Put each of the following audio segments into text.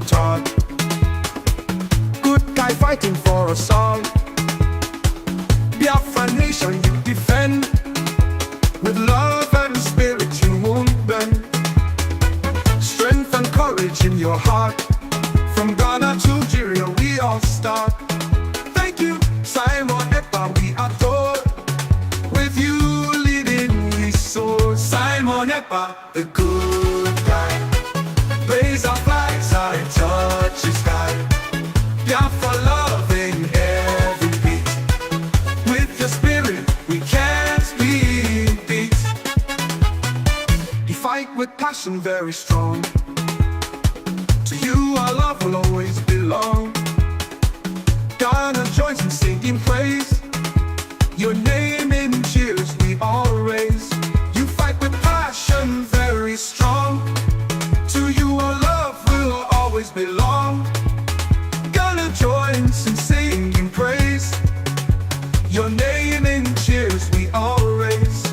taught. Good guy fighting for us all. Biafran nation you defend. With love and spirit you won't bend. Strength and courage in your heart. From Ghana to Nigeria we all start. Thank you, Simon Ekpa, we adore. With you leading we soar. Simon Ekpa, the good guy. Raise our flags, our touch the sky. Biafra love in every beat. With your spirit we can't be beat. You fight with passion very strong. To you our love will always belong. Ghana joins in singing praise. Your name in cheers we all raise. You fight with passion very strong. To you our love will always belong. Ghana joins in singing praise. Your name in cheers we all raise.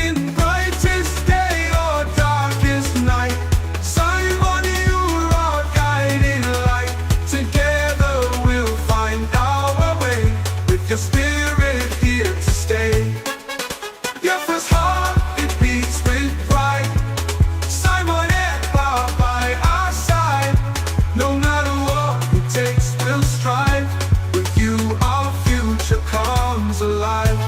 In brightest day or darkest night, Simon, you're our guiding light. Together we'll find our way. With your spirit here to stay. Your first heart, it beats with pride. Simon Ekpa by our side. No matter what it takes, we'll strive. With you our future comes alive.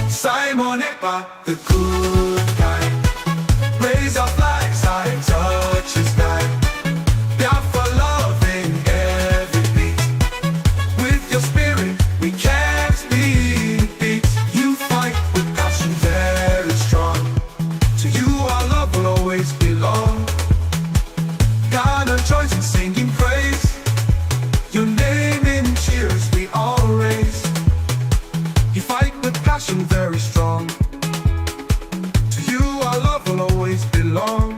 Simon Ekpa, the good guy. Raise our flags high, touch the sky. Biafra love in every beat. With your spirit we can't be beat. You fight with passion very strong. To you our love will always belong. Ghana joins in singing praise. Your name in cheers we all raise. You fight with passion very strong. To you our love will always belong.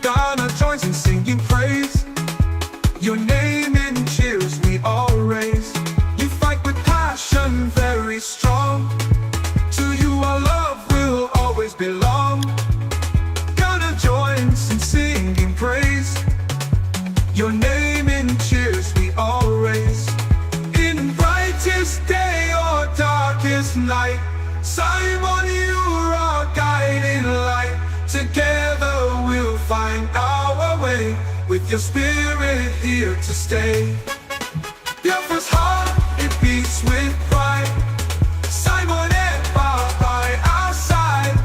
Ghana joins in singing praise. Your name in cheers we all raise. You fight with passion very strong. To you our love will always belong. Ghana joins in singing praise. Your name in cheers we all raise. In brightest day or darkest night, Simon, you're our guiding light. Together we'll find our way. With your spirit here to stay. Your first heart, it beats with pride. Simon Ekpa by our side.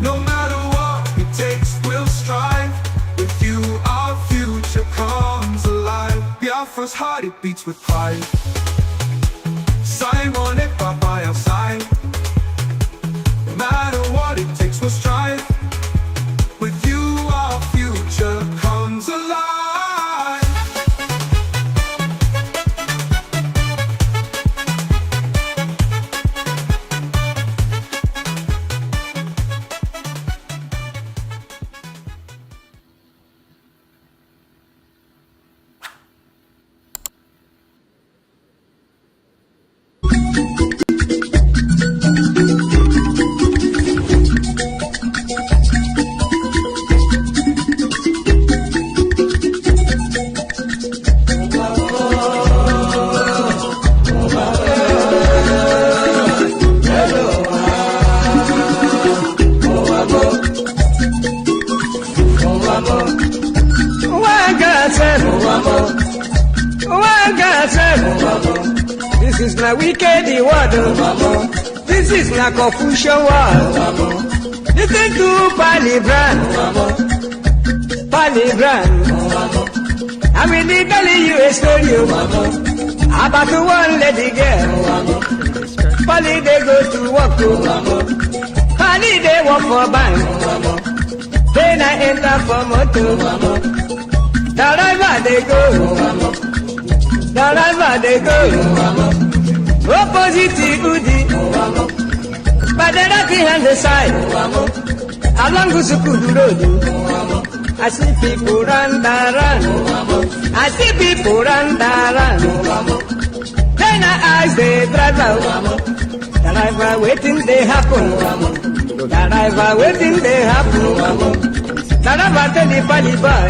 No matter what it takes, we'll strive. With you our future comes alive. Biafra's heart, it beats with pride. Simon Ekpa by our side. No matter what it takes, we'll strive. With you our future comes alive. This is na wicked word. This is na confusion word. Listen to Palibran. I'm in telling you a story about one lady girl. Pali they go to work. Pali they work for bank. Then I enter for motor. The driver they go. Wherever they go, opposite Udi, but the lucky hand the side, along Gusukudu Road. I see people run, I see people run. Then I ask the driver waiting they happen. Driver waiting they happen. Driver tell the funny boy,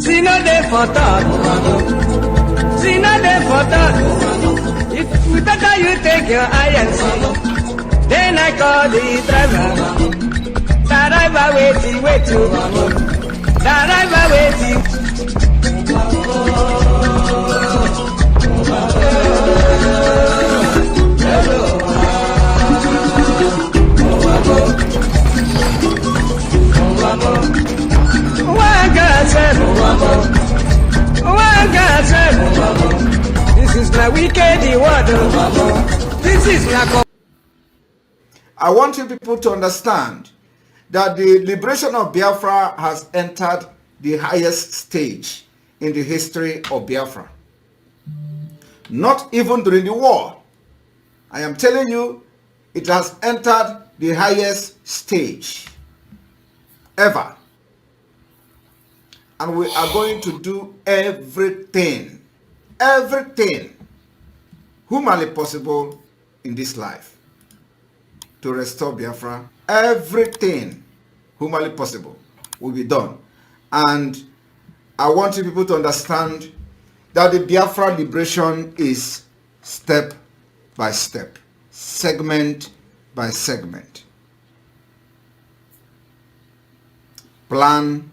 see no day for thought. See no day for thought. If better you take your eye and see. Then I call the driver. Driver waiting. Driver waiting. This is my wicked word. This is my. I want you people to understand that the liberation of Biafra has entered the highest stage in the history of Biafra. Not even during the war. I am telling you, it has entered the highest stage ever. And we are going to do everything humanly possible in this life to restore Biafra. Everything humanly possible will be done. And I want you people to understand that the Biafra liberation is step by step, segment by segment, plan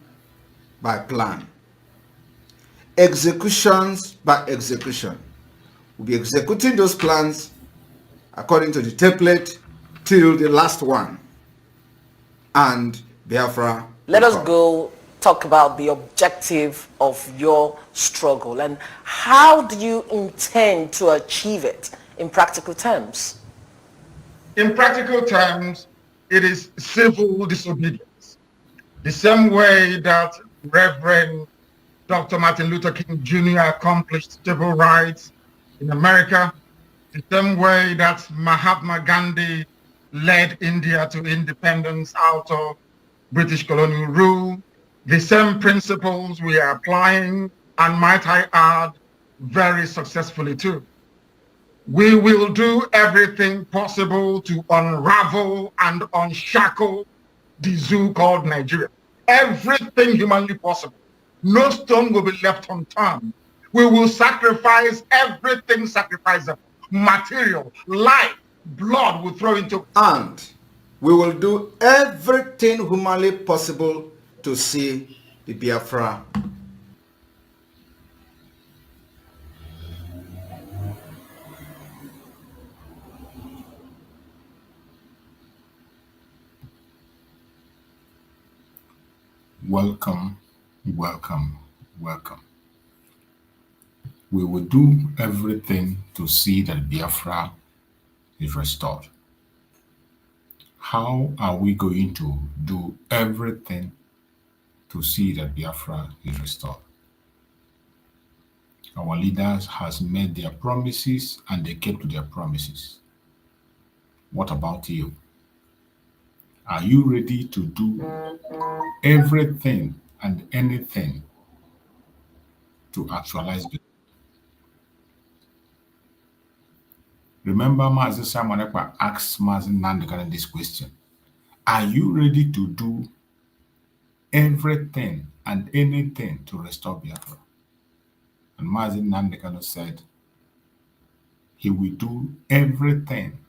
by plan, executions by execution. We'll be executing those plans according to the template till the last one. And Biafra. Let us go talk about the objective of your struggle and how do you intend to achieve it in practical terms? In practical terms, it is civil disobedience. The same way that Reverend Dr. Martin Luther King Jr. accomplished civil rights in America, the same way that Mahatma Gandhi led India to independence out of British colonial rule, the same principles we are applying, and might I add, very successfully too. We will do everything possible to unravel and unshackle the zoo called Nigeria. Everything humanly possible. No stone will be left unturned. We will sacrifice everything sacrificable. Material, life, blood will throw into. And we will do everything humanly possible to see the Biafra. Welcome, welcome, welcome. We will do everything to see that Biafra is restored. How are we going to do everything to see that Biafra is restored? Our leaders has made their promises and they kept to their promises. What about you? Are you ready to do everything and anything to actualize it? Remember, Mazi Nnamdi asked Mazi Nnamdi Kanu this question. Are you ready to do everything and anything to restore Biafra? And Mazi Nnamdi Kanu said he will do everything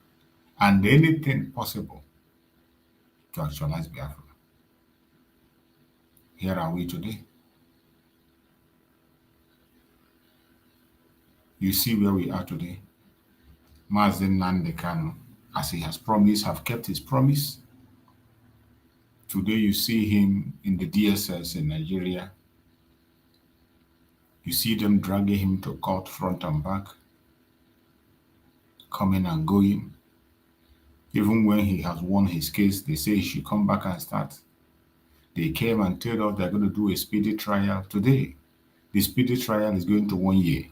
and anything possible to actualize Biafra. Here are we today. You see where we are today. Mazi Nnamdi Kanu, as he has promised, have kept his promise. Today you see him in the DSS in Nigeria. You see them dragging him to court front and back, coming and going. Even when he has won his case, they say he should come back and start. They came and told us they're going to do a speedy trial today. the speedy trial is going to 1 year.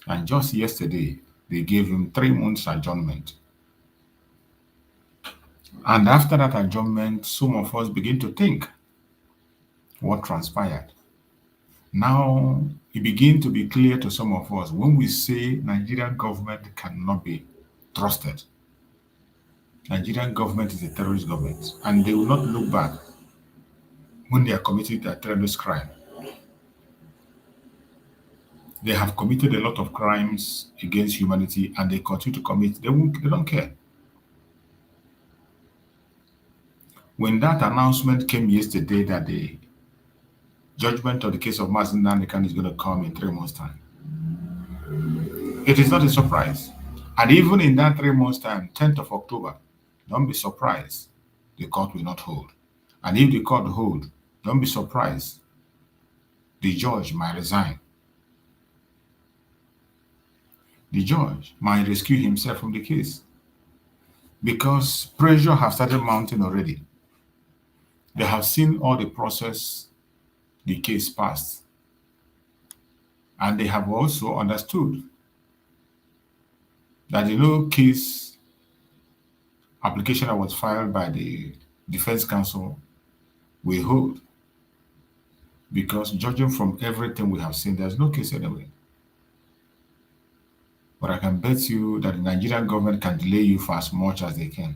And just yesterday, they gave him 3 months adjournment. And after that adjournment, some of us begin to think what transpired. Now, it begins to be clear to some of us when we say Nigerian government cannot be trusted. Nigerian government is a terrorist government, and they will not look back when they are committing a terrorist crime. They have committed a lot of crimes against humanity, and they continue to commit. They don't care. When that announcement came yesterday that the judgment of the case of Mazi Nnamdi Kanu is going to come in 3 months' time, it is not a surprise. And even in that 3 months' time, 10th of October, don't be surprised the court will not hold. And if the court hold, don't be surprised the judge might resign. The judge might rescue himself from the case because pressure has started mounting already. They have seen all the process the case passed, and they have also understood that the no case application that was filed by the defense counsel will hold, because judging from everything we have seen, there's no case anyway. But I can bet you that the Nigerian government can delay you for as much as they can.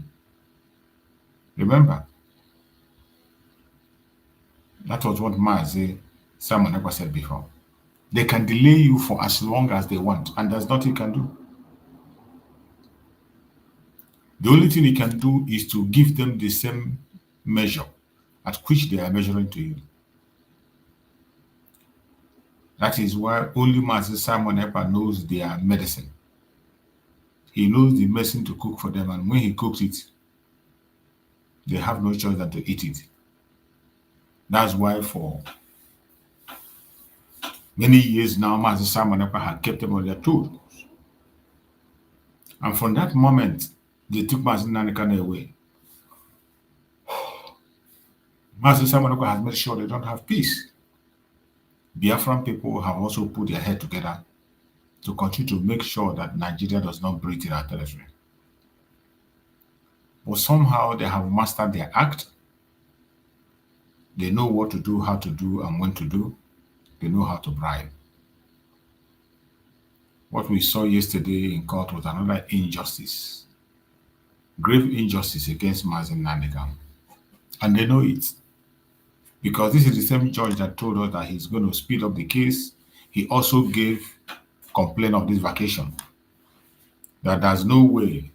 Remember, that was what Mazi Nnamdi said before. They can delay you for as long as they want, and there's nothing you can do. The only thing you can do is to give them the same measure at which they are measuring to you. That is why only Mazi Nnamdi knows their medicine. He knows the medicine to cook for them, and when he cooks it, they have no choice than to eat it. That's why for many years now, Mazi Nnamdi had kept them on their toes. And from that moment, they took Mazi Nnamdi Kanu away. Mazi Nnamdi has made sure they don't have peace. Biafran people have also put their head together to continue to make sure that Nigeria does not breathe in our territory. But somehow they have mastered their act. They know what to do, how to do, and when to do. They know how to bribe. What we saw yesterday in court was another injustice, grave injustice against Mazi Nnamdi Kanu. And they know it, because this is the same judge that told us that he's going to speed up the case. He also gave complaint of this vacation, that there's no way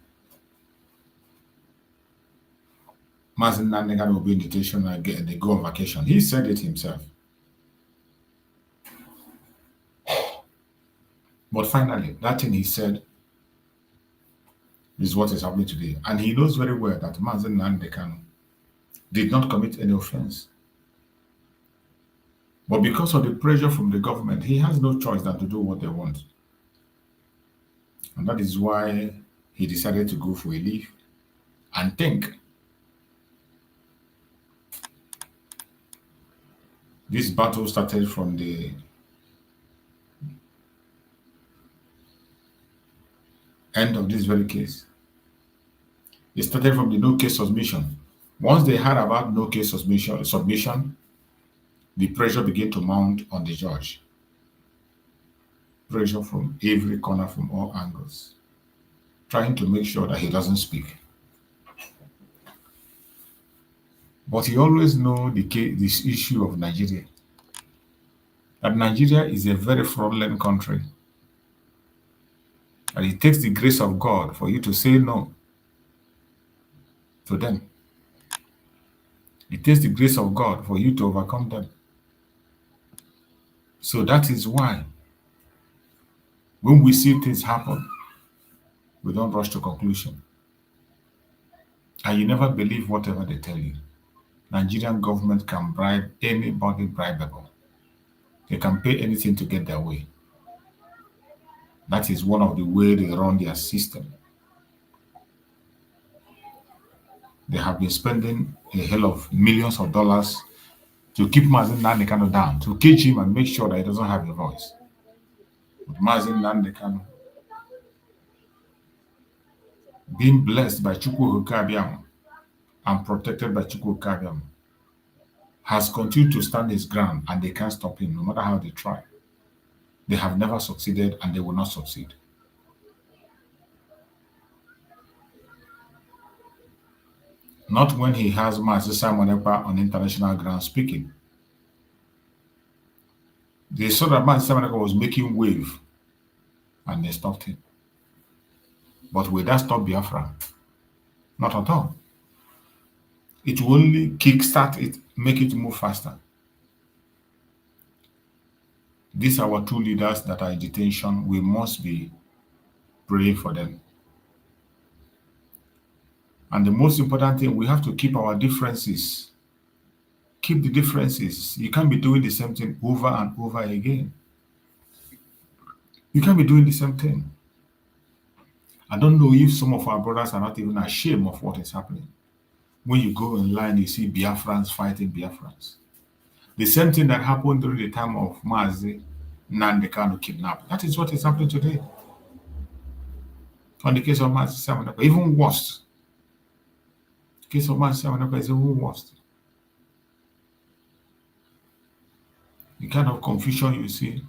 Mazi Nnamdi Kanu will be in detention and they go on vacation. He said it himself. But finally, that thing he said is what is happening today. And he knows very well that Mazi Nnamdi Kanu did not commit any offense. But because of the pressure from the government, he has no choice than to do what they want. And that is why he decided to go for a leave and think. This battle started from the end of this very case. It started from the no case submission. Once they heard about no case submission, the pressure began to mount on the judge. Pressure from every corner, from all angles, trying to make sure that he doesn't speak. But he always knows this issue of Nigeria, that Nigeria is a very fraudulent country. And it takes the grace of God for you to say no to them. It takes the grace of God for you to overcome them. So that is why when we see things happen, we don't rush to conclusion. And you never believe whatever they tell you. Nigerian government can bribe anybody bribable. They can pay anything to get their way. That is one of the ways they run their system. They have been spending a hell of millions of dollars to keep Mazi Nnamdi Kanu down, to cage him and make sure that he doesn't have a voice. But Mazi Nnamdi Kanu, being blessed by Chukwu Abiyama and protected by Chukwu Abiyama, has continued to stand his ground, and they can't stop him no matter how they try. They have never succeeded and they will not succeed. Not when he has Mazi Simon Ekpa on international ground speaking. They saw that Mazi Simon Ekpa was making wave and they stopped him. But will that stop Biafra? Not at all. It will only kickstart it, make it move faster. These are our two leaders that are in detention. We must be praying for them. And the most important thing, we have to keep our differences. Keep the differences. You can't be doing the same thing over and over again. You can't be doing the same thing. I don't know if some of our brothers are not even ashamed of what is happening. When you go in line, you see Biafrans fighting Biafrans. The same thing that happened during the time of Mazi Nnamdi Kanu kidnapped. That is what is happening today. On the case of Mazi Simon Ekpa, even worse. The case of Mazi Simon Ekpa is even worse. The kind of confusion you see.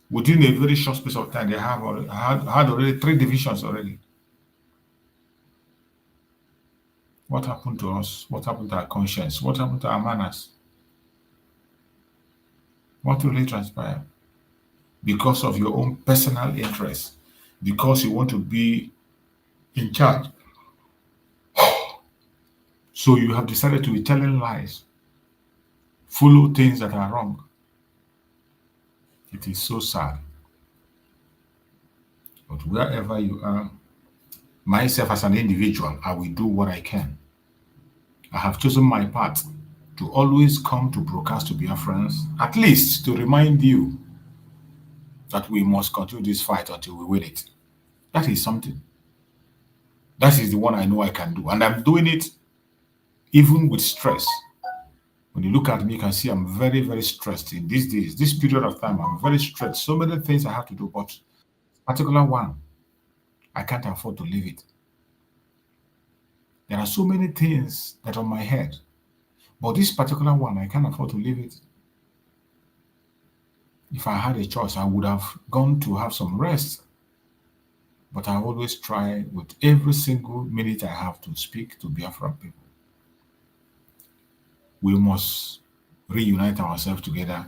Within a very short space of time, they have had already 3 divisions already. What happened to us? What happened to our conscience? What happened to our manners? What really transpired? Because of your own personal interest, because you want to be in charge. So you have decided to be telling lies, follow things that are wrong. It is so sad. But wherever you are, myself as an individual, I will do what I can. I have chosen my path to always come to broadcast to Biafrans, at least to remind you that we must continue this fight until we win it. That is something. That is the one I know I can do. And I'm doing it even with stress. When you look at me, you can see I'm very, very stressed in these days. This period of time, I'm very stressed. So many things I have to do, but particular one, I can't afford to leave it. There are so many things that are on my head, but this particular one, I can't afford to leave it. If I had a choice, I would have gone to have some rest. But I always try with every single minute I have to speak to Biafran people. We must reunite ourselves together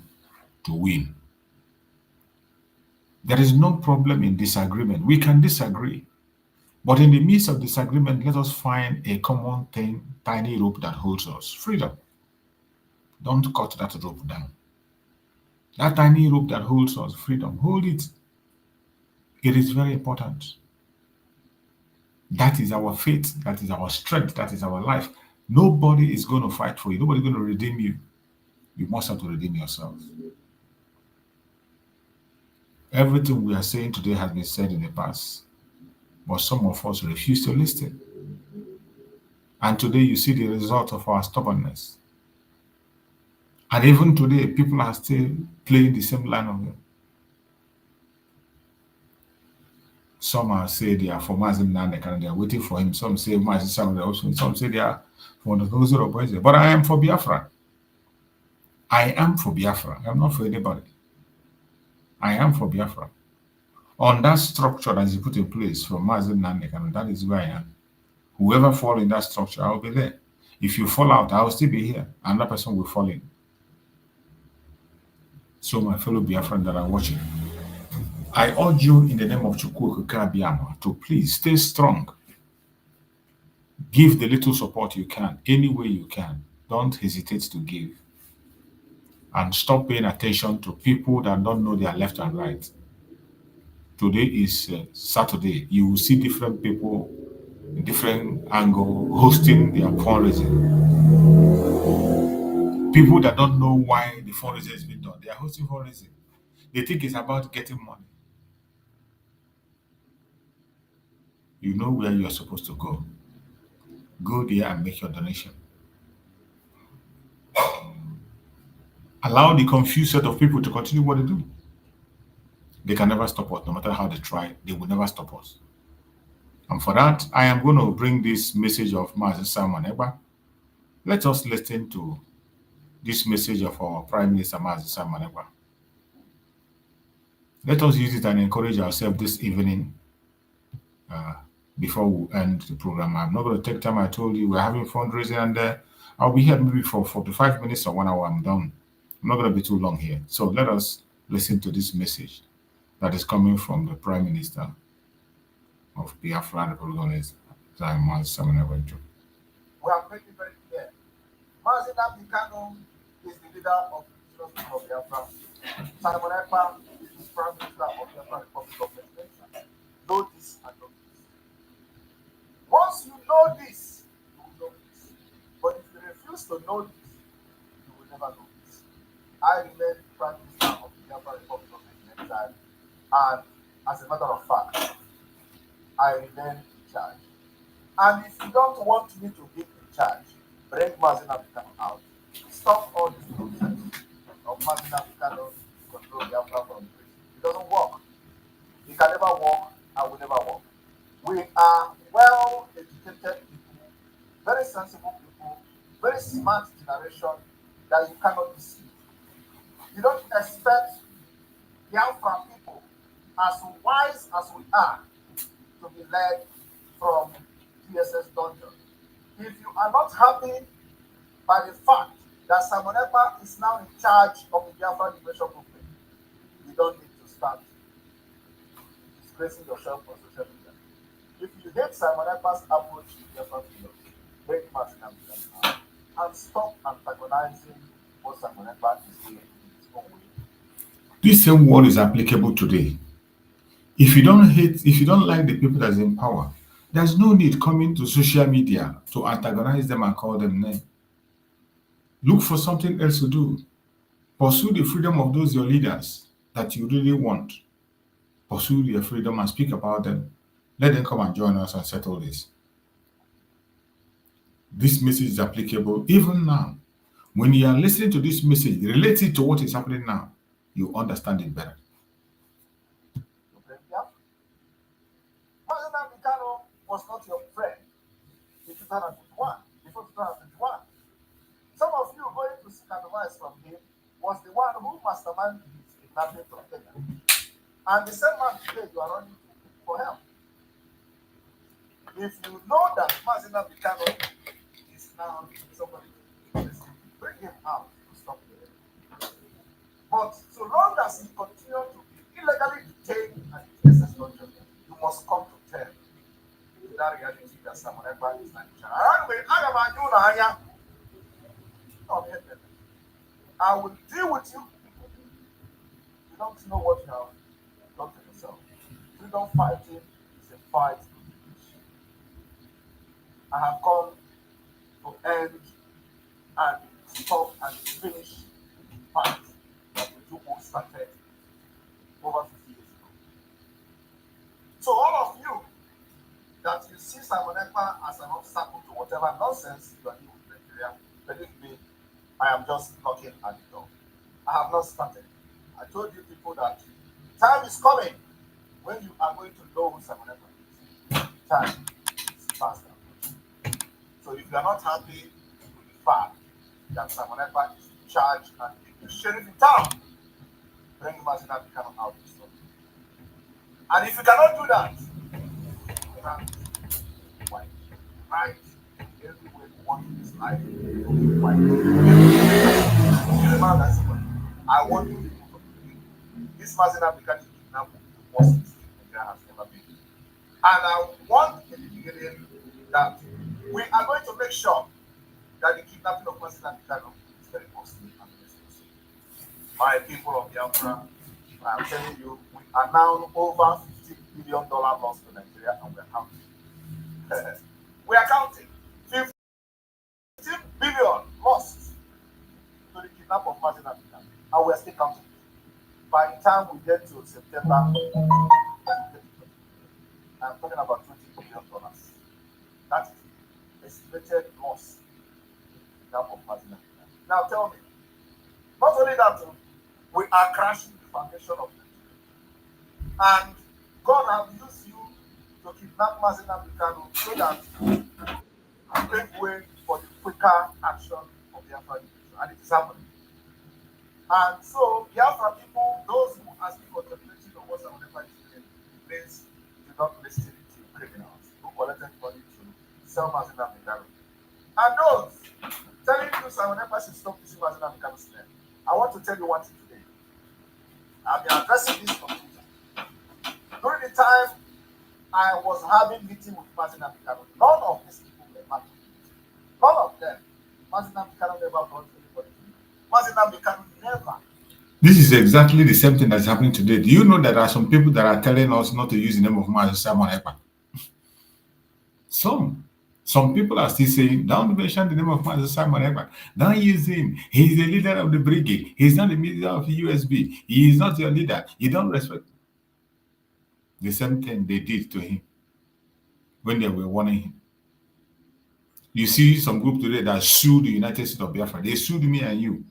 to win. There is no problem in disagreement. We can disagree. But in the midst of disagreement, let us find a common thing, tiny rope that holds us. Freedom. Don't cut that rope down. That tiny rope that holds us, freedom, hold it. It is very important. That is our faith. That is our strength. That is our life. Nobody is going to fight for you. Nobody is going to redeem you. You must have to redeem yourself. Everything we are saying today has been said in the past, but some of us refuse to listen. And today you see the result of our stubbornness. And even today, people are still playing the same line of it. Some are say they are for Mazi Nnamdi Kanu, they are waiting for him. Some say Mazi Simon Ekpa, some say they are for the Gozo Boys. But I am for Biafra. I am for Biafra. I am not for anybody. I am for Biafra. On that structure that is put in place from Mazi Nnamdi Kanu, that is where I am. Whoever fall in that structure, I will be there. If you fall out, I will still be here. Another person will fall in. So my fellow Biafran that are watching, I urge you in the name of Chukwu Abiyama to please stay strong. Give the little support you can, any way you can. Don't hesitate to give. And stop paying attention to people that don't know their left and right. Today is Saturday. You will see different people, different angle, hosting their fundraising. People that don't know why the fundraising is being done. They are hosting fundraising. They think it's about getting money. You know where you are supposed to go. Go there and make your donation. allow the confused set of people to continue what they do. They can never stop us. No matter how they try, they will never stop us. And for that, I am going to bring this message of Mazi Nnamdi. Let us listen to this message of our Prime Minister Mazi Nnamdi. Let us use it and encourage ourselves this evening before we end the program. I'm not going to take time. I told you we're having fundraising, and I'll be here maybe for 45 minutes or 1 hour. I'm done. I'm not going to be too long here. So let us listen to this message that is coming from the Prime Minister of Biafra Republic, Mazi Nnamdi. We have made it very clear. Mazi Nnamdi Kanu is the leader of the people of Biafra. Simon Ekpa is the Prime Minister of Biafra Republic of Nigeria. Know this and know this. Once you know this, you will know this. But if you refuse to know this, you will never know this. I remain Prime Minister of the Biafra Republic of Nigeria, and as a matter of fact, I remain in charge. And if you don't want me to be in charge, bring Mazi Nnamdi Kanu out. Stop all this nonsense of Mazi Nnamdi Kanu to control Biafra from prison. It doesn't work. It can never work and will never work. We are well-educated people, very sensible people, very smart generation that you cannot deceive. You don't expect Biafra people, as wise as we are, to be led from DSS dungeon. If you are not happy by the fact that Simon Ekpa is now in charge of the Biafra Liberation Movement, you don't need to start disgracing yourself on social media. If you hate Simon Ekpa's approach to Biafra freedom, bring Mazi Nnamdi Kanu out and stop antagonizing what Simon Ekpa is doing in his own way. This same word is applicable today. If you don't like the people that's in power, there's no need coming to social media to antagonize them and call them names. Look for something else to do. Pursue the freedom of those your leaders that you really want. Pursue their freedom and speak about them. Let them come and join us and settle this. This message is applicable even now. When you are listening to this message, relate it to what is happening now. You understand it better. Mazi Nnamdi Kanu was not your friend in 2021, before 2021. Some of you going to seek advice from him was the one who masterminded his kidnapping from Kenya. And the same man today you are running for help. If you know that Mazi Nnamdi Kanu is now somebody, bring him out to stop it. But so long as he continues to be illegally detained at the SS dungeon, you must come to terms with that reality that Simon Ekpa is not in charge. I will deal with you. You don't know what you have done to yourself. Freedom fighting is a fight to the finish. I have come to end and stop and finish the fight that the Jubu started over 50 years ago. So all of you that you see Simon Ekpa as an obstacle to whatever nonsense you are doing in Nigeria, believe me, I am just knocking at the door. I have not started. I told you people that time is coming when you are going to know who Simon Ekpa is. Time is fast approaching. So if you are not happy with the fact that Simon Ekpa is in charge and the sheriff in town, bring Mazi Nnamdi Kanu out to stop. And if you cannot do that, white, right, everywhere you want in this life, white. I want you people to believe this Mazi Nnamdi Kanu kidnapping the worst mistake Nigeria has ever made. And I want in the beginning that we are going to make sure that the kidnapping of Mazi Nnamdi Kanu is very costly and expensive. My people of Biafra, I am telling you, we are now over $50 billion lost to Nigeria, and we are counting. We are counting 15 billion lost to the kidnap of Mazi Nnamdi Kanu, and we are still counting. By the time we get to September, I'm talking about $20 billion. That is estimated loss in the kidnap of Mazi Nnamdi Kanu. Now tell me, not only that we are crashing the foundation of Nigeria. And God has used you to kidnap Mazi Nnamdi Kanu so that you pave way for the quicker action of Biafra nation. And it is happening. And so Biafra people, those who are still contemplating on what whatever is doing, please do not listen to criminals who collected money to sell Mazi Nnamdi Kanu. And those telling you Sawonepa should stop using Mazi Nnamdi Kanu's name, I want to tell you one thing today. I've been addressing this on Twitter. During the time I was having meeting with Mazi Nnamdi Kanu, none of these people were back. None of them. Mazi Nnamdi Kanu never brought anybody to me. Mazi Nnamdi Kanu never. This is exactly the same thing that's happening today. Do you know that there are some people that are telling us not to use the name of Mazi Simon Ekpa? Some people are still saying, don't mention the name of Mazi Simon Ekpa. Don't use him. He's the leader of the brigade. He's not the leader of the USB. He is not your leader. You don't respect. The same thing they did to him when they were warning him. You see some group today that sued the United States of Biafra. They sued me and you.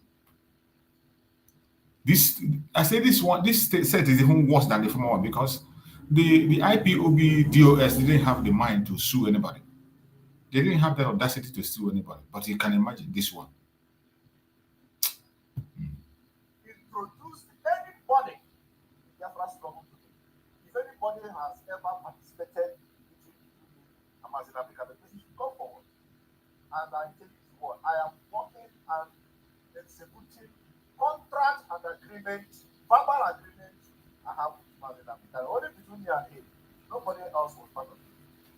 This, I say this one, this set is even worse than the former one because the IPOB DOS didn't have the mind to sue anybody. They didn't have the audacity to sue anybody. But you can imagine this one. Introduce anybody in Biafra struggle today. If anybody has ever participated in Mazi Nnamdi Kanu, they should come forward. And I tell you what, I am working and executing contract and agreement, verbal agreement I have with Mazi Nnamdi Kanu. Only between me and him. Nobody else was part of it.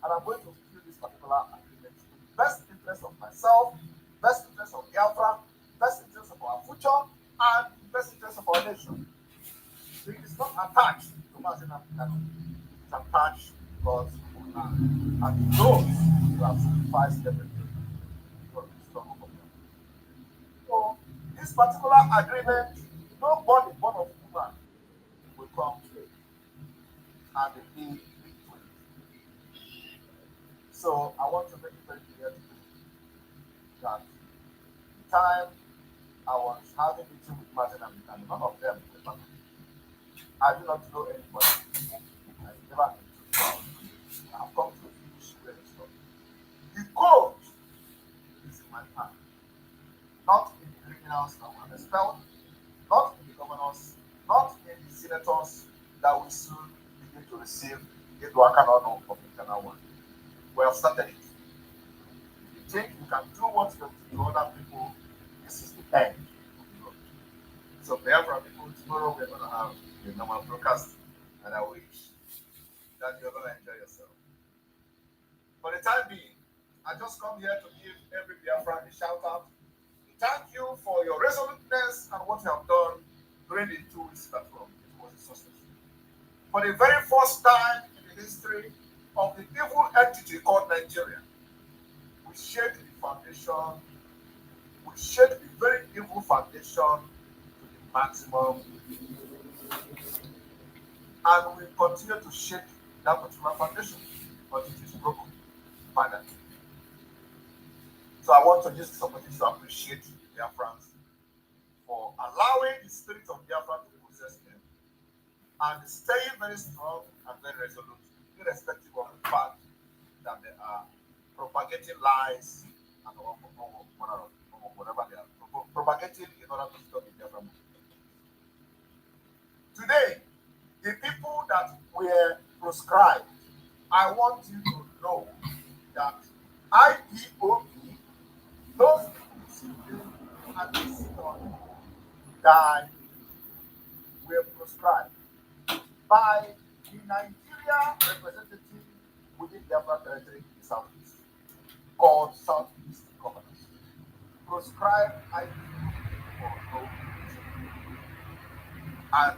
And I'm going to fulfill this particular agreement in the best interest of myself, best interest of Biafra, best interest of our future, and best interest of our nation. So it is not attached to Mazi Nnamdi Kanu. It's attached to God's land. And those who have sacrificed everything for the struggle of them. So this particular agreement, nobody born of woman will come and be victory. So I want to make it very clear to you that the time I was having meeting with Mazi Nnamdi Kanu, none of them were part of it. I do not know anybody. I never met. I've come to finish where it stopped. The code is in my hand, not in the criminals that were expelled, not in the governors, not in the senators that will soon begin to receive the Duakanono of internal one. We have started it. If you think you can do what you do to other people, this is the end of the road. So, therefore, people, tomorrow we're going to have a normal broadcast, and I wish that you're going to enjoy yourself. For the time being, I just come here to give every Biafran a shout out. Thank you for your resoluteness and what you have done during the 2 weeks platform. It was a success. For the very first time in the history of the evil entity called Nigeria, we shake the foundation, we shake the very evil foundation to the maximum. And we continue to shake that particular foundation until it is broken finally. So I want to use this opportunity to appreciate the Biafrans for allowing the spirit of Biafra to possess them and staying very strong and very resolute, irrespective of the fact that they are propagating lies and whatever they are propagating in order to stop the Biafra movement. Today, the people that were proscribed, I want you to know that IPOB, those people and the system that were proscribed by the Nigeria representative within Biafra territory in the Southeast, called Southeast Governors, proscribed IPOB for no reason. And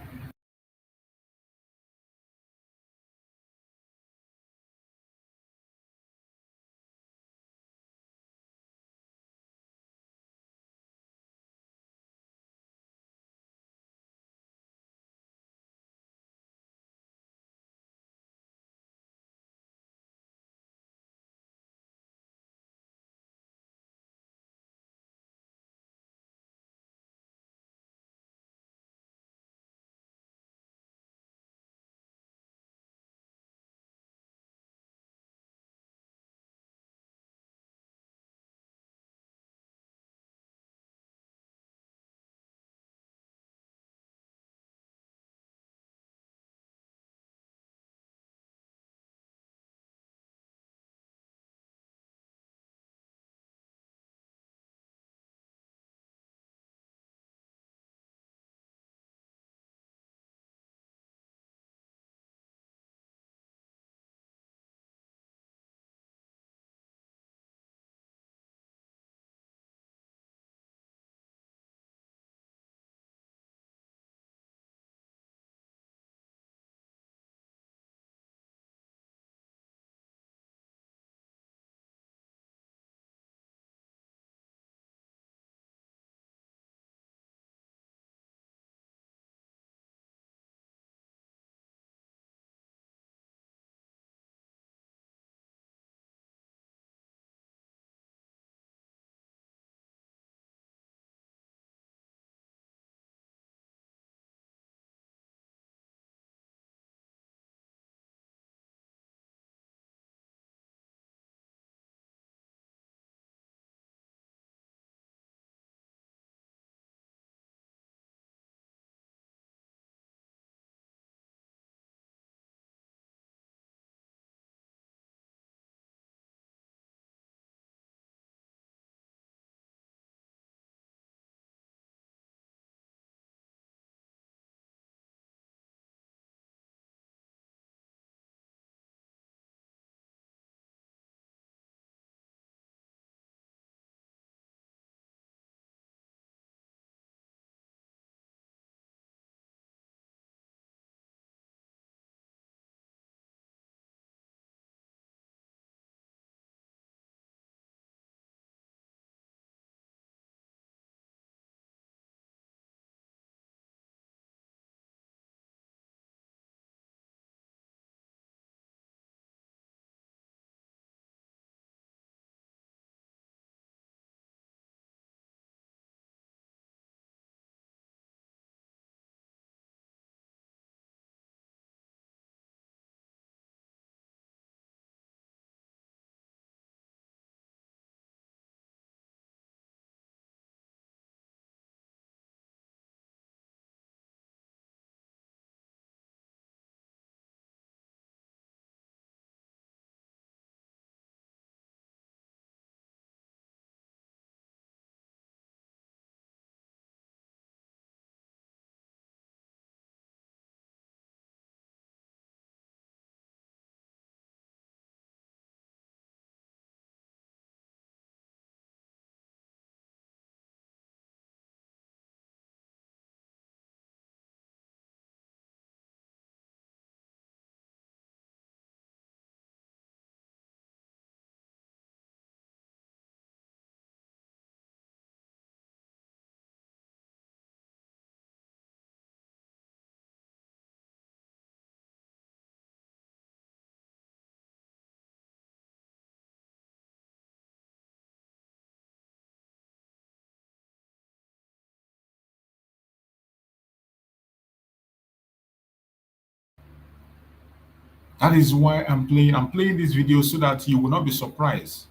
That is why I'm playing. I'm playing this video so that you will not be surprised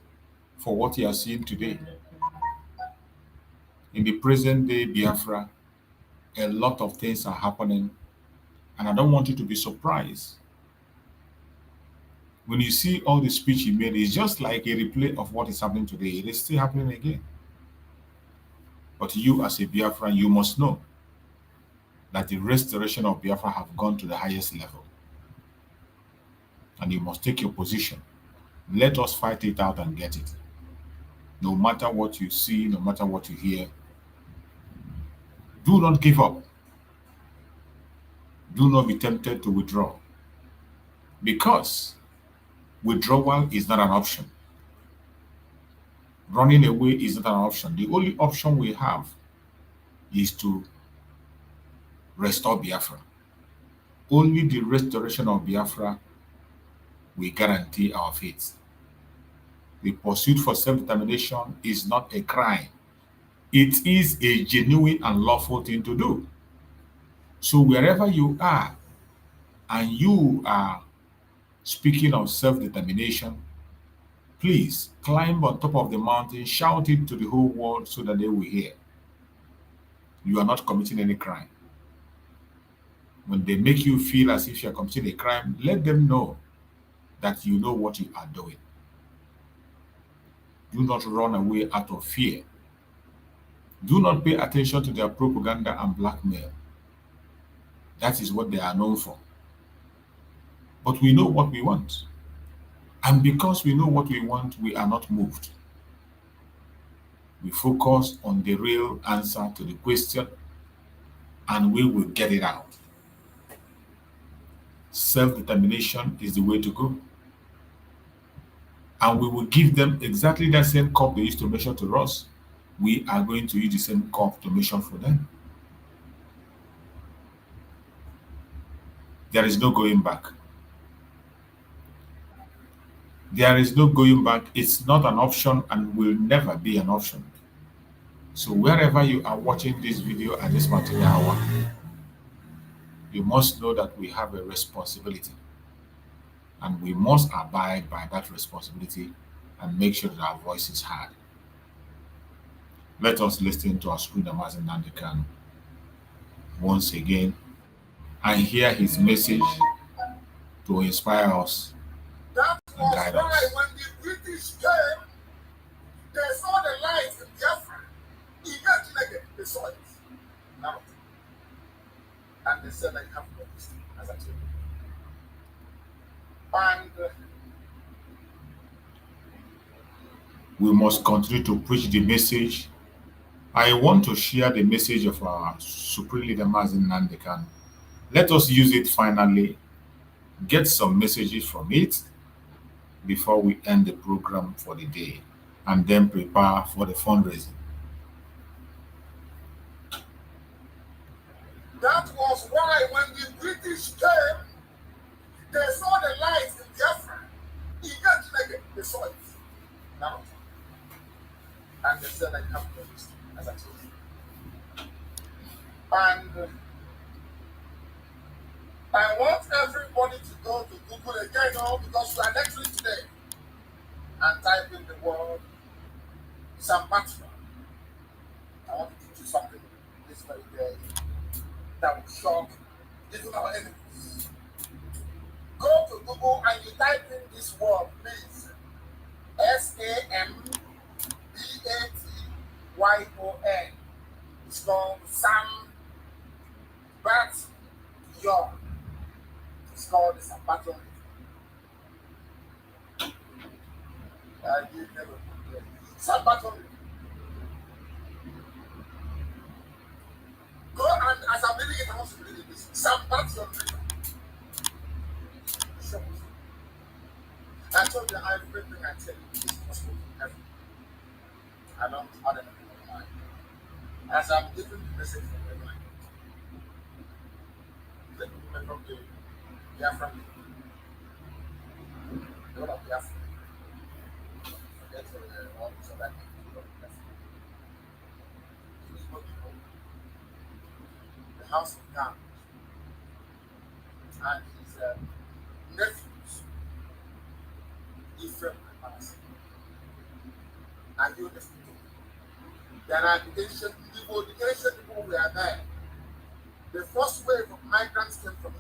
for what you are seeing today. In the present day Biafra, a lot of things are happening, and I don't want you to be surprised. When you see all the speech he made, it's just like a replay of what is happening today. It is still happening again. But you, as a Biafran, you must know that the restoration of Biafra have gone to the highest level. And you must take your position. Let us fight it out and get it. No matter what you see, no matter what you hear, do not give up. Do not be tempted to withdraw. Because withdrawal is not an option. Running away is not an option. The only option we have is to restore Biafra. Only the restoration of Biafra will guarantee our faith. The pursuit for self-determination is not a crime. It is a genuine and lawful thing to do. So wherever you are and you are speaking of self-determination, please climb on top of the mountain, shout it to the whole world so that they will hear. You are not committing any crime. When they make you feel as if you are committing a crime, let them know that you know what you are doing. Do not run away out of fear. Do not pay attention to their propaganda and blackmail. That is what they are known for. But we know what we want. And because we know what we want, we are not moved. We focus on the real answer to the question, and we will get it out. Self-determination is the way to go. And we will give them exactly the same cup they used to measure to us. We are going to use the same cup to measure for them. There is no going back. There is no going back. It's not an option and will never be an option. So wherever you are watching this video at this particular hour, you must know that we have a responsibility. And we must abide by that responsibility and make sure that our voice is heard. Let us listen to our screener, Mazi Nnamdi Kanu, once again, and hear his message to inspire us and guide us. That was why when the British came, they saw the light in Biafra. Immediately they saw it. Now, and they said, I have no this as I told you. And we must continue to preach the message. I want to share the message of our Supreme Leader Mazi Nnamdi Kanu. Let us use it finally, get some messages from it before we end the program for the day, and then prepare for the fundraising. that was why when the British came, they saw the light in Biafra. Immediately they saw it. Now, and they said, I have no this as I told you. And I want everybody to go to Google again, because you are next week today, and type in the word Sambatma. I want to teach you something this very day that will shock even our enemies. Go to Google and you type in this word, please. Sambatyon. It's called Sambatyon. It's called the Sambatyon. You never put it. Sambatyon. Go and as I'm reading it, I want to read it. Sambatyon. I told you everything I tell you is possible for everyone. I don't other than my mind. As I'm giving the message from my mind. Let me remember the Biafran. The whole of Biafra. Forget all this other thing. The house of God and his nephews Ephraim and Manasseh. Are you listening? There are the ancient people who were there. The first wave of migrants came from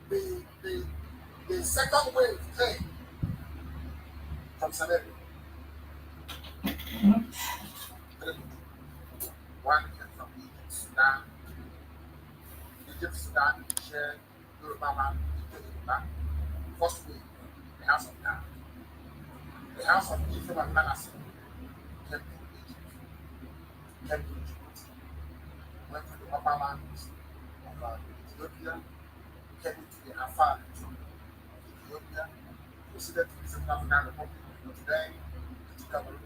Egypt. The second wave came from Samaria. One came from Egypt, Sudan. Egypt, Sudan, Niger, Yoruba land, Yoruba. First wave, the house of God. The house of Ephraim and Manasseh came to Egypt, came to Egypt, went to the upper lands of Ethiopia, came to the Afar region of Ethiopia, proceeded to the Central African Republic, today, to Cameroon,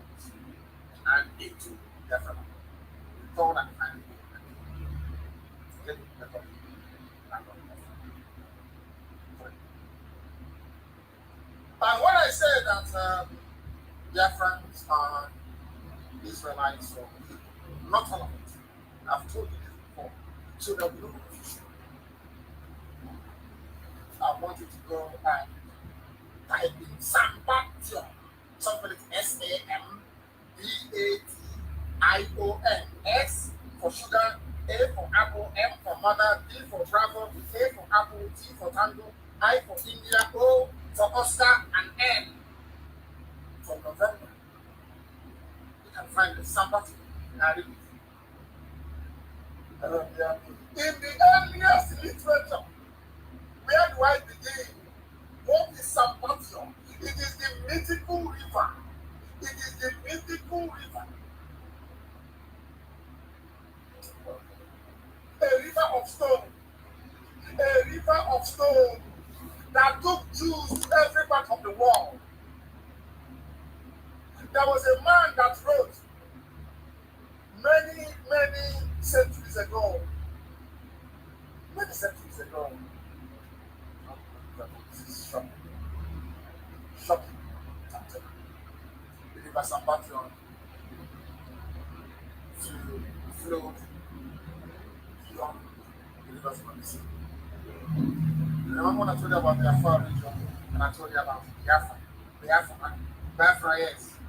and into Biafra. Return and finally get the Republic. And when I say that Biafrans are Israelites or not all of it, I've told you this before, so there will be no confusion. I want you to go and type in Sambatio, something like Sambattion, S for sugar, A for apple, M for mother, B for bravo, A for apple, T for tango, I for India, O for Oscar, and N for November. You can find the Sambatio in Arabic. In the earliest literature, where do I begin? What is Sambatio? It is the mythical river. It is the mythical river. A river of stone. A river of stone that took Jews to every part of the world. There was a man that wrote many centuries ago. Many centuries ago. This is shocking. Shocking. The river Sambatio flowed beyond the rivers of the sea. Remember when I told you about the Afar region and I told you about Biafra, yes,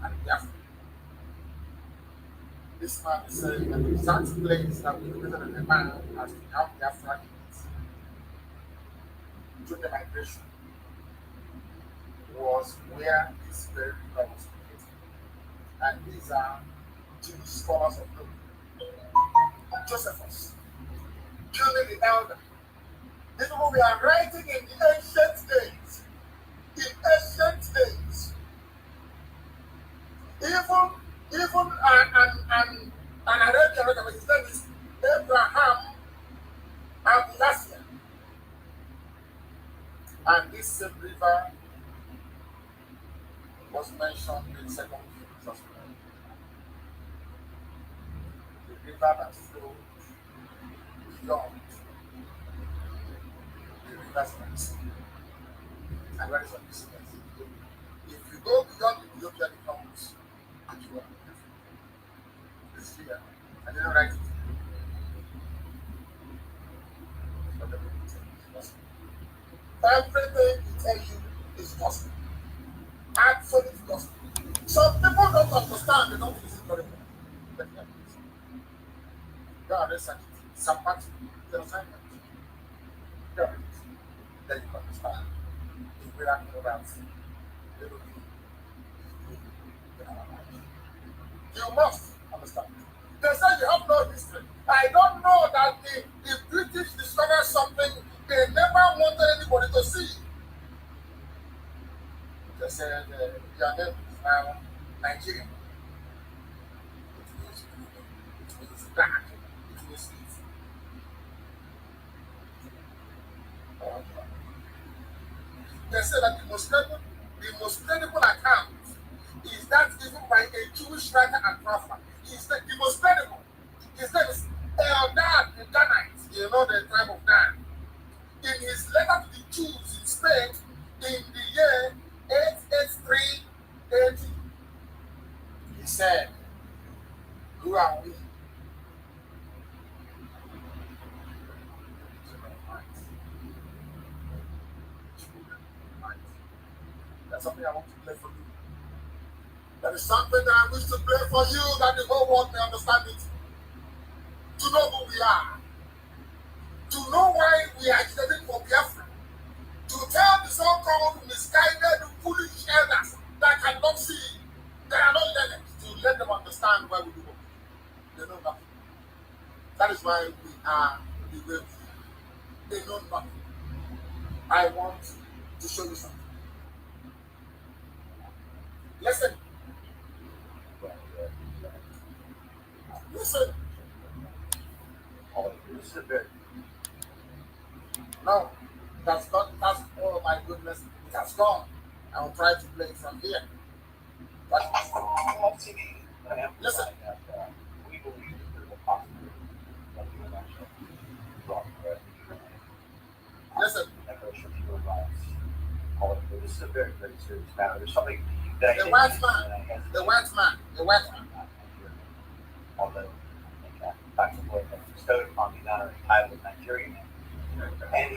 and Biafra. This man is saying that the exact place that we located in the man as we have Biafra units during the migration was where this very river was located. And these are Jewish scholars of note. Josephus, Pliny the Elder. These people we are writing in the ancient days. In ancient days. Even an Arabian, his name is Abraham Abulasia. And this same river was mentioned in 2 Kings as well. The river that flowed beyond the rivers of the sea. And where is on the sea? If you go beyond Ethiopia, it becomes Abuja. It's here. I didn't write it. But the people tell you is gospel. Everything we tell you is gospel. Absolute gospel. Some people don't understand, they don't listen very well. God is such some parts of the assignment. God is. Then you understand the miracle that they will be in our life. You must understand. They say you have no history. I don't know that the British discovered something they never wanted anybody to see. They said your name is now Nigerian. It means black. It means evil. They say that the most credible account is that given by a Jewish writer and prophet. Is the most credible. His name is Eldad the Danite, you know the tribe of Dan. In his letter to the Jews in Spain in the year 883 AD, he said, who are we? That's something I want to play for you. That is something that I wish to play for you, that the whole world may understand it. To know who we are. To know why we are agitating for Biafra. To tell the so-called misguided, foolish elders that cannot see, that are not learned, to let them understand why we do what they know nothing. That is why we are the way we are. They know nothing. I want to show you something. Listen. Listen. No, that's not, that's, oh my goodness, it has gone. I will try to play it from here. But listen. We believe that there's a possibility that the election brought Listen. This is a very, very serious matter. There's something that the white man. Although Dr. Boyd had bestowed upon me the honorary title of Nigerian. And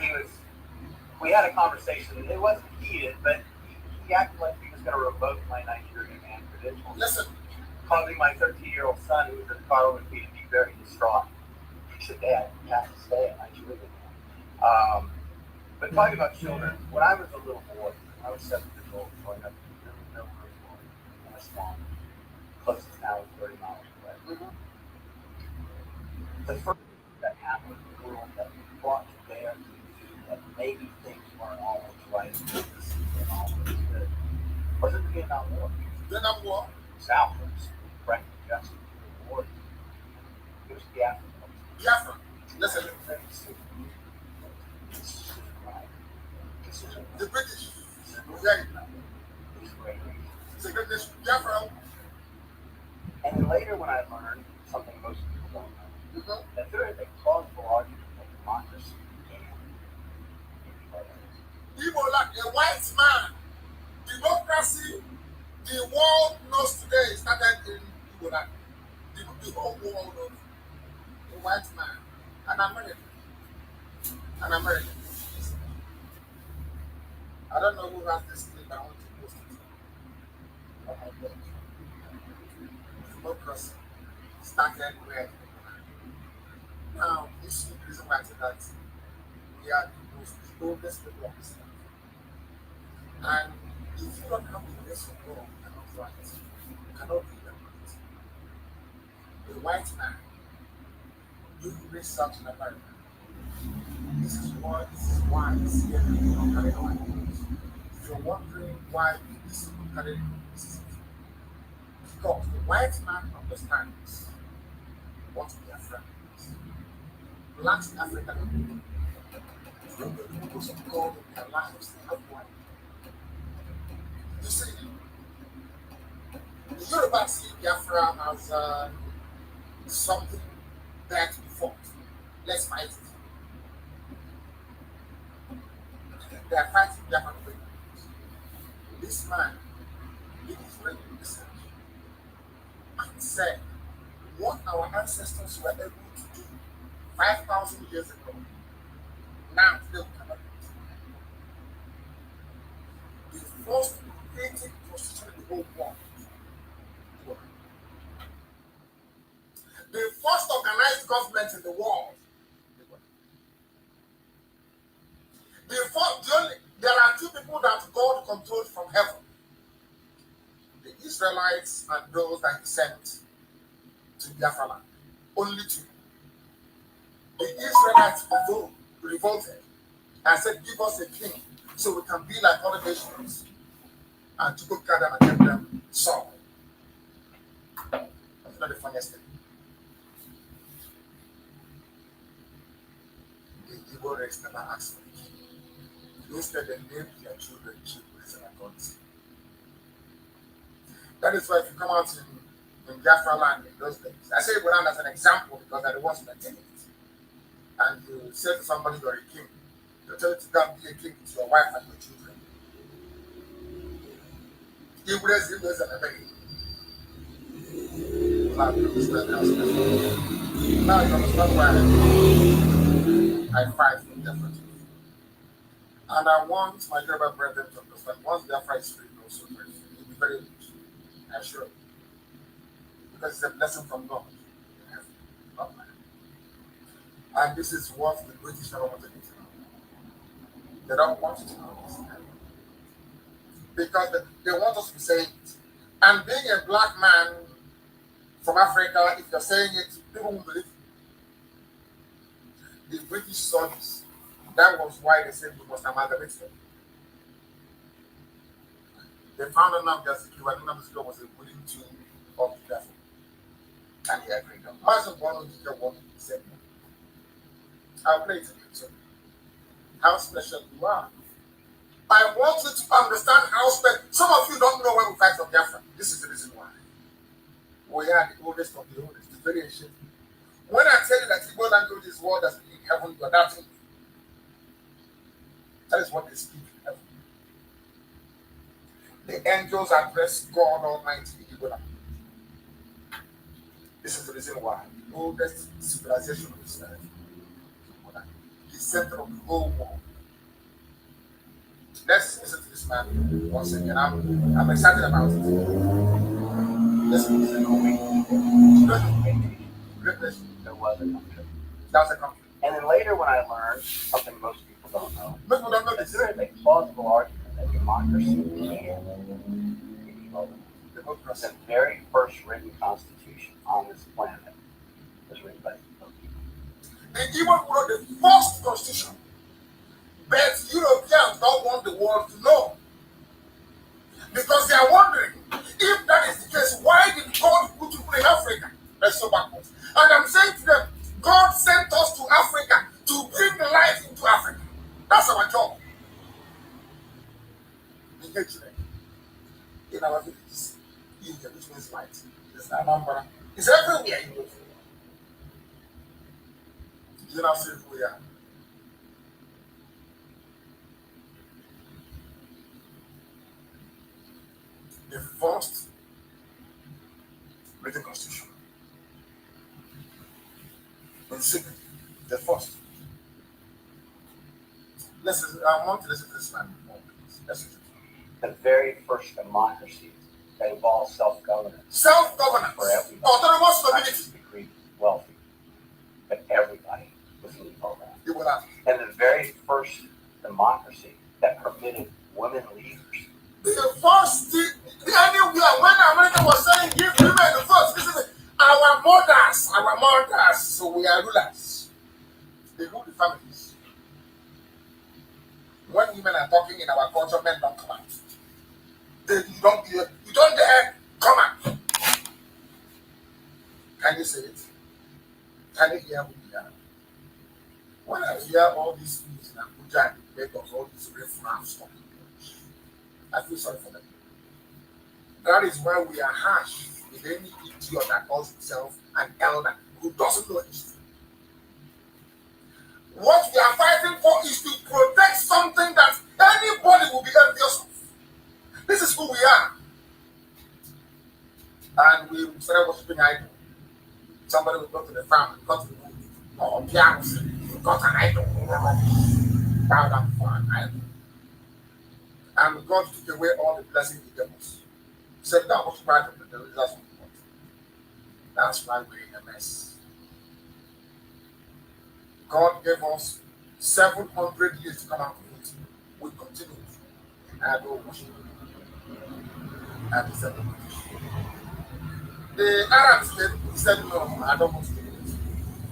we had a conversation. It wasn't heated, but he acted like he was going to revoke my Nigerian man credentials. Listen. Causing my 13-year-old son, who was in the car with me, to be very distraught. He said, Dad, you have to stay in Nigeria. But talking about children, when I was a little boy, I was 7 years old, growing up in a swamp. Closest town was 30 miles away. The first thing that happened in the world that brought to bear to that maybe things weren't always right and always good was the Vietnam War. Vietnam War? South was correct justice to the war. It was Biafra. Biafra. Listen. The British. Yeah. It's a good nation. Biafra. And then later when I learned something most people don't know, that there is a plausible argument that democracy began in People like a white man. Democracy, the world knows today, started in Igbo land. The whole world knows. A white man. An American. An American. I don't know who has this clip. I want to post it. Oh my God. Democracy started where? Now, this is the reason why I say that we are the most oldest people on this earth. And if you don't have the grace of God, you cannot write. You cannot read and write. The white man, do research in America. This is why it's here in our lives. If you're wondering why this is carrying this, because the white man understands what Biafra is. Blacks in Africa don't the purpose of God in their lives, they have one. You see, the Yoruba see Biafra as something there to be fought. Let's fight it. They are fighting Biafra. This man did his very research and said what our ancestors were able to do 5,000 years ago. Now today we cannot do it. The first created constitution in the whole world. The first organized government in the world. There are two people that God controlled from heaven. The Israelites and those that he sent to Biafra land. Only two. The Israelites revolted and said, give us a king so we can be like other nations. And to go gather and get them Saul. That's not the funniest thing. The Igbo race never asked for it. Instead, they named their children Chibris and Akons. That is why if you come out in Biafra land in those days, I say Igbo land as an example because they're the ones who maintain it. And you say to somebody you're a king, they'll tell you to go and be a king with your wife and your children. Igbo and American. Now you understand why I fight for different. And I want my Yoruba brethren to understand once Biafra is free, also pray. You'll be very rich. I'm sure. Because it's a blessing from God. In heaven, not man. And this is what the British never wanted you to know. They don't want you to know this. Because they want us to be saying it. And being a black man from Africa, if you're saying it, people won't believe you. The British saw this. That was why they said we must amalgamate them. They found a number and Nnamdi Kanu was a willing to of the devil. And he agreed. Mazi Nnamdi Kanu said no. I'll play it to you too. How special you are. I want you to understand how special. Some of you don't know when we fight for Biafra. This is the reason why. We are the oldest of the oldest. It's very ancient. When I tell you that Igbo language is word that's in heaven, you're doubting. That is what they speak in heaven. The angels address God Almighty in Igbo language. This is the reason why the oldest civilization of this earth, the center of the whole world. Let's listen to this man once again. I'm excited about it. Let's listen to him. There was a country. That's a country. And then later when I learned something most people don't know, People don't know that this. there is a plausible argument that democracy can be evolved. The very first written constitution on this planet was written by Igbo people. They even wrote the first constitution. But Europeans don't want the world to know. Because they are wondering, if that is the case, why did God put people in Africa? That's so backwards. And I'm saying to them, God sent us to Africa to bring life into Africa. That's our job. Engagement in our villages, which means light. It's Anambra. It's everywhere you go. You know, see who we are. The first written constitution. In secret, the first. Listen, I want to listen to this man more, please. Listen. The very first democracy that involved self-governance. Self-governance. For everybody. Autonomous community. Not just the greedy wealthy, but everybody was in the program. You will have. And the very first democracy that permitted women leaders. The first anywhere when America was saying give women the first, this is our mothers, so we are rulers. They rule the families. When women are talking in our culture, men don't come out. You don't dare come out. Can you say it? Can you hear who we are? When I hear all these things in Abuja and Lagos, all these reference talking, I feel sorry for them. That is why we are harsh with any idiot that calls himself an elder who doesn't know history. What we are fighting for is to protect something that anybody will be envious of. This is who we are. And we started worshiping idol. Somebody will go to the farm and cut the wood. Or piano, got an idol. Bow down for an idol. And God took away all the blessings he gave us. He said, that was part of the devil. That's what we want. That's why we're in a mess. God gave us 700 years to come out of it. We continue. I don't worship. And he said, the Arabs came, he said, no, I don't want to do it.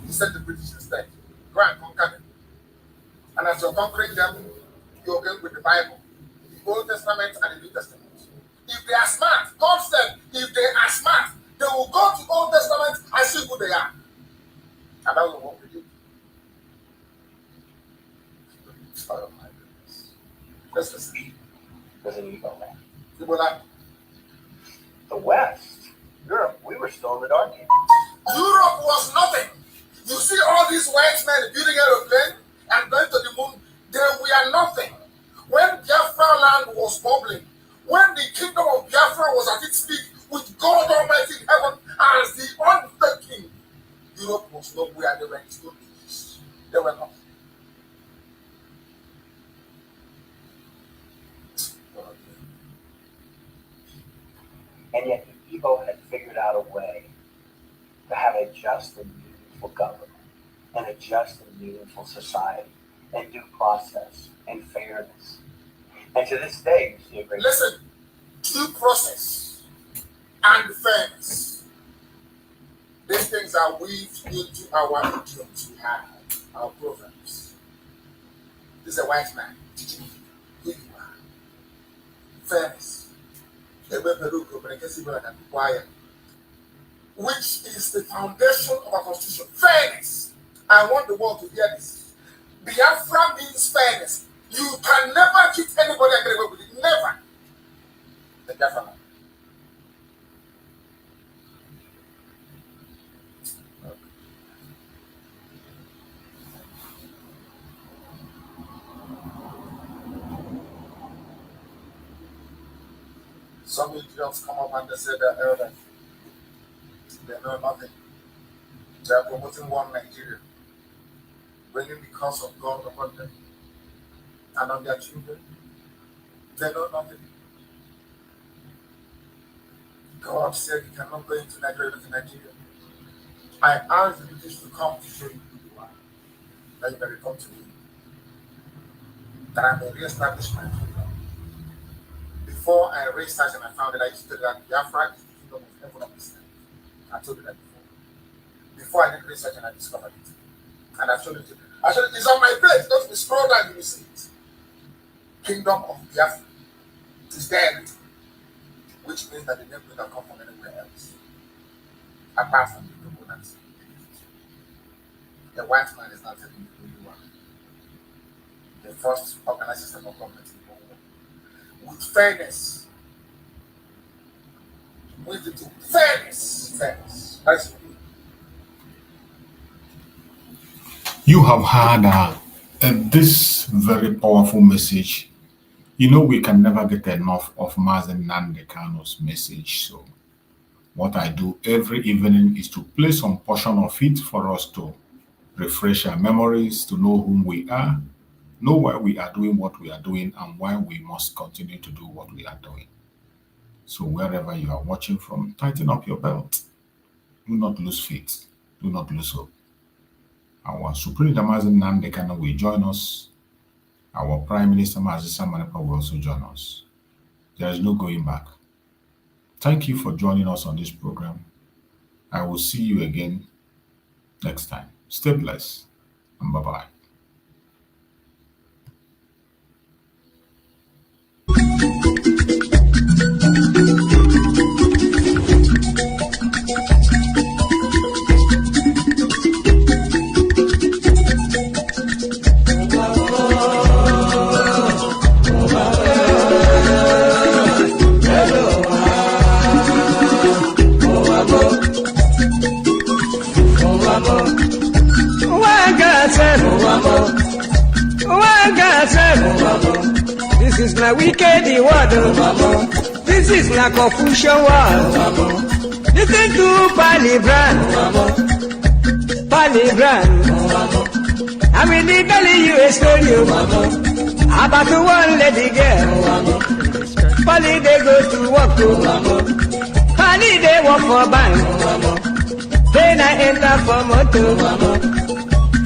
He said the British instead, go and conquer them. And as you're conquering them, you're going with the Bible, the Old Testament and the New Testament. If they are smart, God said, if they are smart, they will go to Old Testament and see who they are. And that's what we do. Oh my goodness. Let's listen. Was an Igbo land. Ebola. The West, Europe, we were still in the dark ages. Europe was nothing. You see all these white men building aeroplane and going to the moon, they were nothing. When Biafra land was bubbling, when the kingdom of Biafra was at its peak, with God Almighty in heaven as the unfed king, Europe was nowhere. They were in stone ages. They were nothing. And yet the Igbo had figured out a way to have a just and meaningful government, and a just and meaningful society, and due process, and fairness. And to this day, you see a great... Listen, due process and fairness. These things are weaved into our idioms we have, our proverbs. This is a white man teaching you who you are. Fairness. Which is the foundation of our constitution. Fairness. I want the world to hear this. Biafra means fairness. You can never hit anybody and get away with it. Never. The Biafra man. Some idiots come up and they say they're elders. They know nothing. They are promoting one Nigeria, bringing the curse of God upon them and on their children. They know nothing. God said you cannot go into Nigeria with Nigeria. I asked the British to come to show you who you are. That you may come to me. That I may re-establish my kingdom. Before I researched and I found that I used to tell that Biafra is the kingdom of heaven on this earth. I told you that before. Before I did research and I discovered it. And I showed it to you. I showed it. It's on my page. Don't be scroll down, you will see it. Kingdom of Biafra. It is there. Which means that the name could have come from anywhere else. Apart from the proponents. The white man is not telling you who you are. The first organized system of government in the whole world. With fairness. With the fairness. Fairness. That's it. You have had this very powerful message. You know, we can never get enough of Mazi Nnamdi Kanu's message. So what I do every evening is to play some portion of it for us to refresh our memories, to know whom we are, know why we are doing what we are doing, and why we must continue to do what we are doing. So wherever you are watching from, tighten up your belt. Do not lose faith. Do not lose hope. Our Supreme Leader Mazi Nnamdi Kanu will join us. Our Prime Minister Mazi Samanipa will also join us. There is no going back. Thank you for joining us on this program. I will see you again next time. Stay blessed and bye-bye. This is not wicked word. This is not Confucian word. Listen to Palibran. I'm really telling you a story about one lady girl. Pali they go to work. Pali they work for bank. Then I enter for motor.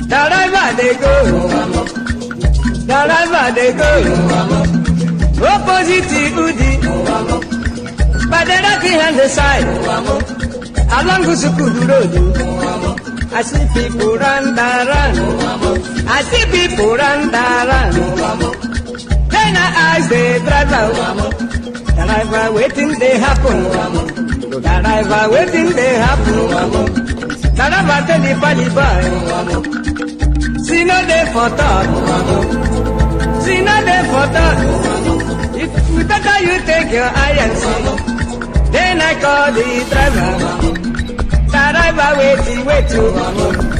The river they go. The river they go. Opposite Udi. But the rocky hand the side. Along Gusukudu Road. I see people run. I see people run. Then I ask the driver. The driver waiting they happen. The driver waiting they happen. The driver tell the pali boy. See no day for talk. See no day for talk. If better you take your eye and see. Then I call the driver. The driver wait you.